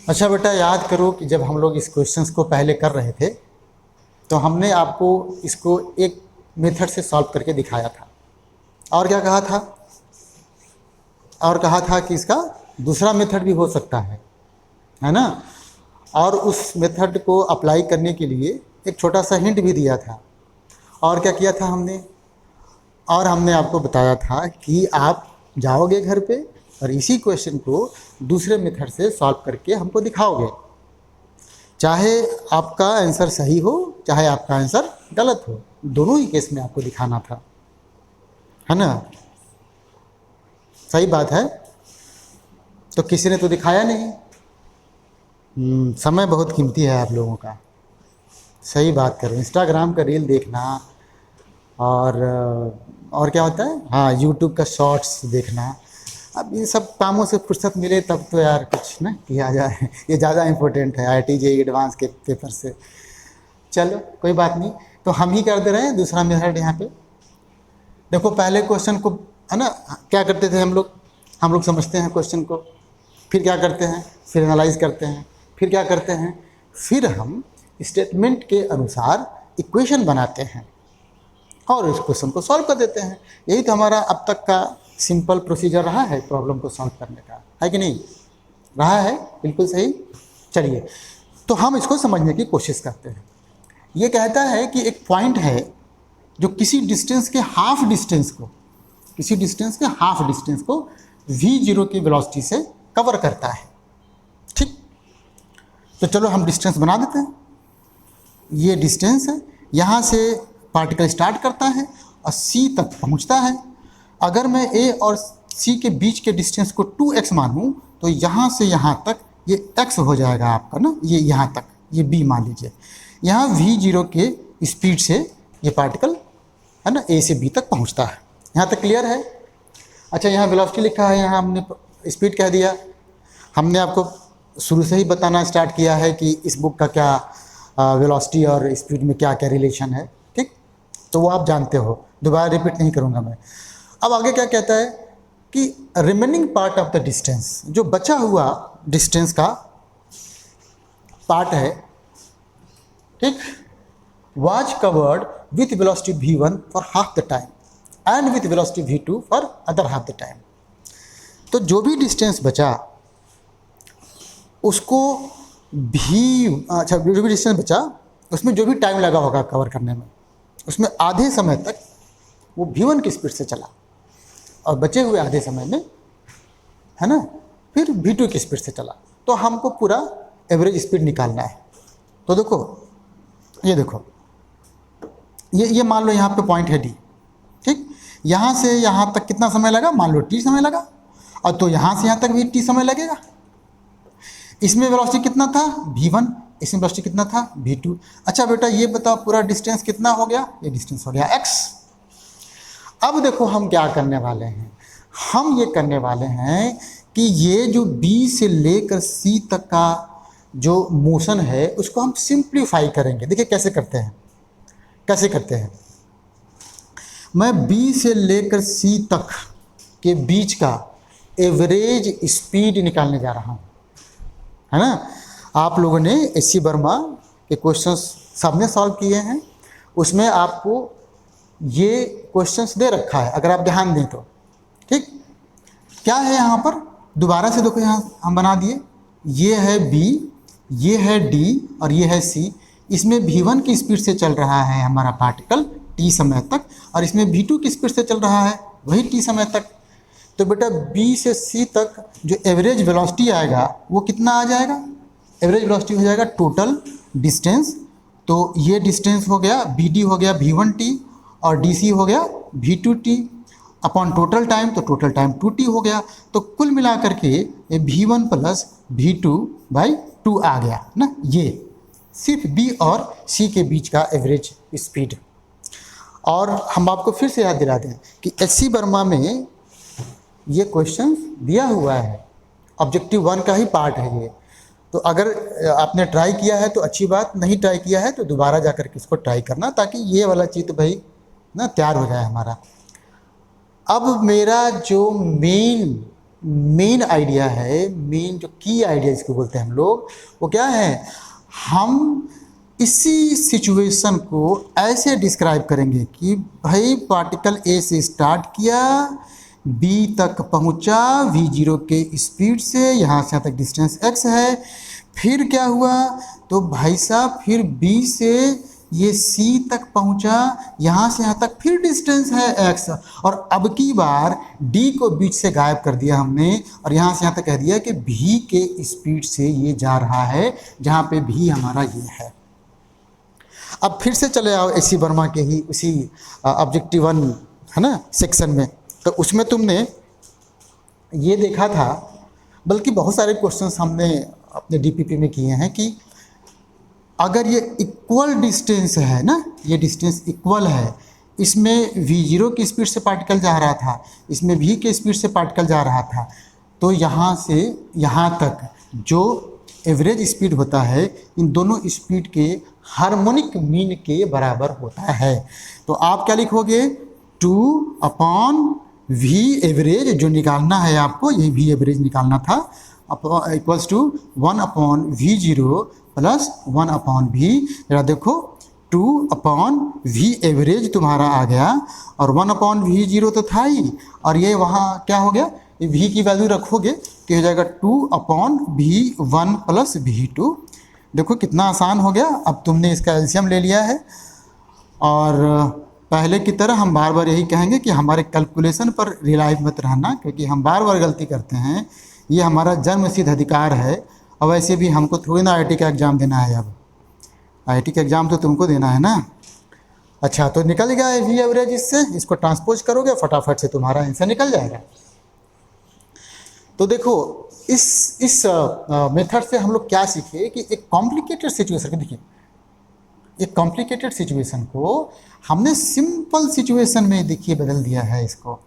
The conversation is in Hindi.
अच्छा बेटा, याद करो कि जब हम लोग इस क्वेश्चंस को पहले कर रहे थे तो हमने आपको इसको एक मेथड से सॉल्व करके दिखाया था, और क्या कहा था, और कहा था कि इसका दूसरा मेथड भी हो सकता है ना। और उस मेथड को अप्लाई करने के लिए एक छोटा सा हिंट भी दिया था। और क्या किया था हमने, और हमने आपको बताया था कि आप जाओगे घर पे और इसी क्वेश्चन को दूसरे मेथड से सॉल्व करके हमको दिखाओगे, चाहे आपका आंसर सही हो चाहे आपका आंसर गलत हो, दोनों ही केस में आपको दिखाना था, है ना। सही बात है। तो किसी ने तो दिखाया नहीं। समय बहुत कीमती है आप लोगों का। सही बात करो, इंस्टाग्राम का रील देखना और क्या होता है, हाँ, यूट्यूब का शॉर्ट्स देखना। अब इन सब कामों से फुर्सत मिले तब तो यार कुछ ना किया जाए, ये ज़्यादा इम्पोर्टेंट है IIT JEE एडवांस के पेपर से। चलो कोई बात नहीं, तो हम ही कर दे रहे हैं दूसरा मेथड यहाँ पे। देखो पहले क्वेश्चन को, है ना, क्या करते थे हम लोग समझते हैं क्वेश्चन को, फिर क्या करते हैं, फिर एनालाइज करते हैं, फिर क्या करते हैं, फिर हम स्टेटमेंट के अनुसार इक्वेशन बनाते हैं और इस क्वेश्चन को सॉल्व कर देते हैं। यही तो हमारा अब तक का सिंपल प्रोसीजर रहा है प्रॉब्लम को सॉल्व करने का, है कि नहीं, रहा है, बिल्कुल सही। चलिए, तो हम इसको समझने की कोशिश करते हैं। ये कहता है कि एक पॉइंट है जो किसी डिस्टेंस के हाफ डिस्टेंस को v0 की वेलोसिटी से कवर करता है। ठीक, तो चलो हम डिस्टेंस बना देते हैं। ये डिस्टेंस है, यहाँ से पार्टिकल स्टार्ट करता है और c तक पहुँचता है। अगर मैं a और c के बीच के डिस्टेंस को 2x मानूँ तो यहाँ से यहाँ तक ये x हो जाएगा आपका ना, ये यहाँ तक, ये b मान लीजिए। यहाँ v0 के स्पीड से ये पार्टिकल, है ना, a से b तक पहुँचता है। यहाँ तक क्लियर है। अच्छा, यहाँ वेलोसिटी लिखा है, यहाँ हमने स्पीड कह दिया। हमने आपको शुरू से ही बताना स्टार्ट किया है कि इस बुक का क्या वेलोसिटी और स्पीड में क्या क्या रिलेशन है। ठीक, तो वो आप जानते हो, दोबारा रिपीट नहीं करूँगा मैं। अब आगे क्या कहता है कि remaining part of the distance, जो बचा हुआ डिस्टेंस का पार्ट है, ठीक, was covered with velocity v1 for half the time and with velocity v2 for other half the time। तो जो भी डिस्टेंस बचा उसको जो भी डिस्टेंस बचा उसमें जो भी टाइम लगा होगा कवर करने में, उसमें आधे समय तक वो v1 की स्पीड से चला और बचे हुए आधे समय में, है ना, फिर v2 की स्पीड से चला। तो हमको पूरा एवरेज स्पीड निकालना है। तो देखो, ये देखो, ये मान लो यहाँ पे पॉइंट है D। ठीक, यहाँ से यहाँ तक कितना समय लगा, मान लो t समय लगा, और तो यहाँ से यहाँ तक भी t समय लगेगा। इसमें वेलोसिटी कितना था, v1, इसमें वेलोसिटी कितना था, v2। अच्छा बेटा, ये बताओ पूरा डिस्टेंस कितना हो गया, ये डिस्टेंस हो गया x। अब देखो हम क्या करने वाले हैं, हम ये करने वाले हैं कि ये जो B से लेकर C तक का जो मोशन है उसको हम सिंप्लीफाई करेंगे। देखिए कैसे करते हैं, मैं B से लेकर C तक के बीच का एवरेज स्पीड निकालने जा रहा हूँ, है ना। आप लोगों ने SC वर्मा के क्वेश्चंस सबने सॉल्व किए हैं, उसमें आपको ये क्वेश्चंस दे रखा है, अगर आप ध्यान दें तो। ठीक, क्या है यहाँ पर, दोबारा से देखो, यहाँ हम बना दिए, ये है B, ये है D और ये है C। इसमें v1 की स्पीड से चल रहा है हमारा पार्टिकल t समय तक, और इसमें v2 की स्पीड से चल रहा है वही t समय तक। तो बेटा B से C तक जो एवरेज वेलोसिटी आएगा वो कितना आ जाएगा, एवरेज वेलोसिटी हो जाएगा टोटल डिस्टेंस। तो ये डिस्टेंस हो गया BD हो गया v1t और DC हो गया v2t अपॉन टोटल टाइम, तो टोटल टाइम 2t हो गया। तो कुल मिलाकर के ये v1 प्लस v2/2 आ गया ना। ये सिर्फ B और C के बीच का एवरेज स्पीड। और हम आपको फिर से याद दिला दें कि SC वर्मा में ये क्वेश्चन दिया हुआ है, ऑब्जेक्टिव 1 का ही पार्ट है ये। तो अगर आपने ट्राई किया है तो अच्छी बात, नहीं ट्राई किया है तो दोबारा जाकर के इसको ट्राई करना, ताकि ये वाला चीज़ भाई ना तैयार हो जाए हमारा। अब मेरा जो मेन मेन आइडिया है, मेन जो की आइडिया इसको बोलते हैं हम लोग, वो क्या है, हम इसी सिचुएशन को ऐसे डिस्क्राइब करेंगे कि भाई पार्टिकल ए से स्टार्ट किया, बी तक पहुंचा v0 के स्पीड से, यहाँ से यहाँ तक डिस्टेंस x है, फिर क्या हुआ, तो भाई साहब फिर b से ये c तक पहुंचा, यहाँ से यहाँ तक फिर डिस्टेंस है x, और अब की बार d को बीच से गायब कर दिया हमने, और यहाँ से यहाँ तक कह दिया कि v के स्पीड से ये जा रहा है, जहाँ पे v हमारा ये है। अब फिर से चले आओ एसी वर्मा के ही उसी ऑब्जेक्टिव 1 है ना सेक्शन में, तो उसमें तुमने ये देखा था, बल्कि बहुत सारे क्वेश्चंस हमने अपने डीपीपी में किए हैं कि अगर ये इक्वल डिस्टेंस है ना, ये डिस्टेंस इक्वल है, इसमें v0 की स्पीड से पार्टिकल जा रहा था, इसमें v के स्पीड से पार्टिकल जा रहा था, तो यहाँ से यहाँ तक जो एवरेज स्पीड होता है इन दोनों स्पीड के हार्मोनिक मीन के बराबर होता है। तो आप क्या लिखोगे, 2/v एवरेज जो निकालना है आपको, यही v एवरेज निकालना था, equals to 1/v0 plus 1/v। जरा देखो 2/v एवरेज तुम्हारा आ गया, और 1/v0 तो था ही, और ये वहाँ क्या हो गया, ये v की वैल्यू रखोगे तो हो जाएगा 2/v1 प्लस v2। देखो कितना आसान हो गया। अब तुमने इसका एलसीएम ले लिया है, और पहले की तरह हम बार बार यही कहेंगे कि हमारे कैलकुलेशन पर रिलाई मत रहना, क्योंकि हम बार बार गलती करते हैं, ये हमारा जन्मसिद्ध अधिकार है। और वैसे भी हमको थोड़ी ना आईआईटी का एग्ज़ाम देना है, अब आईआईटी का एग्ज़ाम तो तुमको देना है ना। अच्छा, तो निकल गया वी एवरेज, इससे इसको ट्रांसपोज करोगे फटाफट से तुम्हारा आंसर निकल जाएगा। तो देखो इस मेथड से हम लोग क्या सीखे कि एक कॉम्प्लिकेटेड सिचुएशन को, देखिए एक कॉम्प्लिकेटेड सिचुएशन को हमने सिंपल सिचुएशन में देखिए बदल दिया है इसको।